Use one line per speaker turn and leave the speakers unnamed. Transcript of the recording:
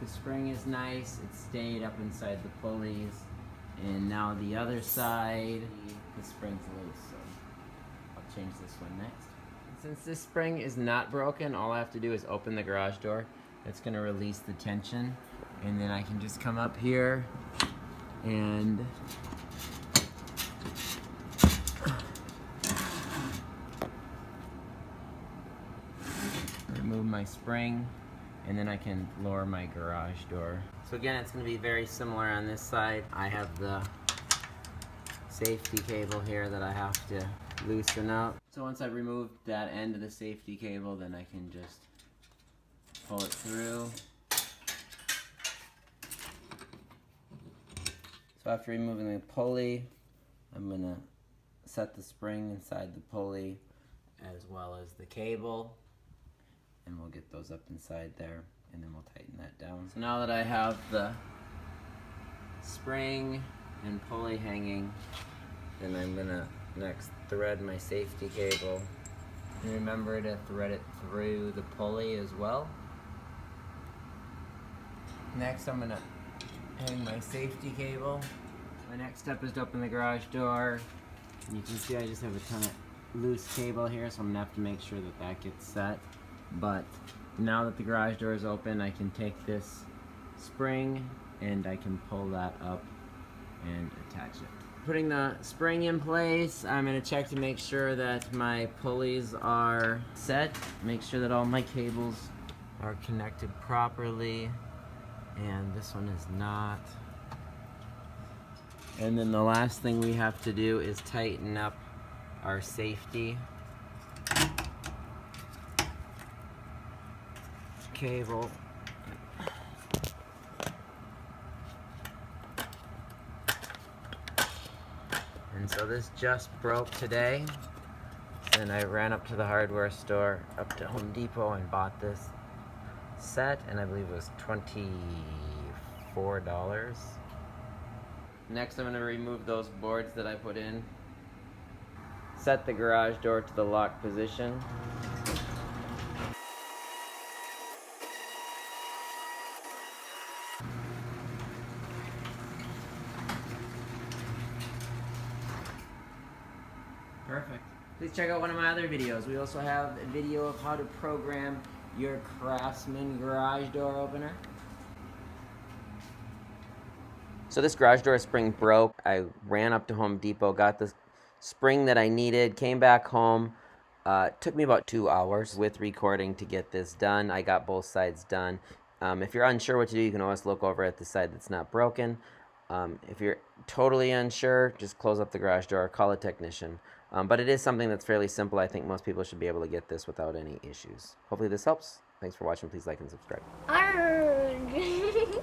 The spring is nice, it stayed up inside the pulleys. And now the other side, the spring's loose, so I'll change this one next. Since this spring is not broken, all I have to do is open the garage door. It's gonna release the tension, and then I can just come up here and remove my spring, and then I can lower my garage door. So again, it's going to be very similar on this side. I have the safety cable here that I have to loosen up. So once I've removed that end of the safety cable, then I can just pull it through. So after removing the pulley, I'm going to set the spring inside the pulley as well as the cable. And we'll get those up inside there, and then we'll tighten that down. So now that I have the spring and pulley hanging, then I'm gonna next thread my safety cable. And remember to thread it through the pulley as well. Next I'm gonna hang my safety cable. My next step is to open the garage door. And you can see I just have a ton of loose cable here, so I'm gonna have to make sure that that gets set. But now that the garage door is open, I can take this spring and I can pull that up and attach it. Putting the spring in place, I'm going to check to make sure that my pulleys are set, make sure that all my cables are connected properly, and this one is not. And then the last thing we have to do is tighten up our safety cable. And so this just broke today, and I ran up to the hardware store, up to Home Depot, and bought this set, and I believe it was $24. Next I'm going to remove those boards that I put in, set the garage door to the lock position. Perfect. Please check out one of my other videos. We also have a video of how to program your Craftsman garage door opener. So this garage door spring broke. I ran up to Home Depot, got the spring that I needed, came back home. It took me about 2 hours with recording to get this done. I got both sides done. If you're unsure what to do, you can always look over at the side that's not broken. If you're totally unsure, just close up the garage door, call a technician. But it is something that's fairly simple. I think most people should be able to get this without any issues. Hopefully this helps. Thanks for watching. Please like and subscribe.
Arrgh.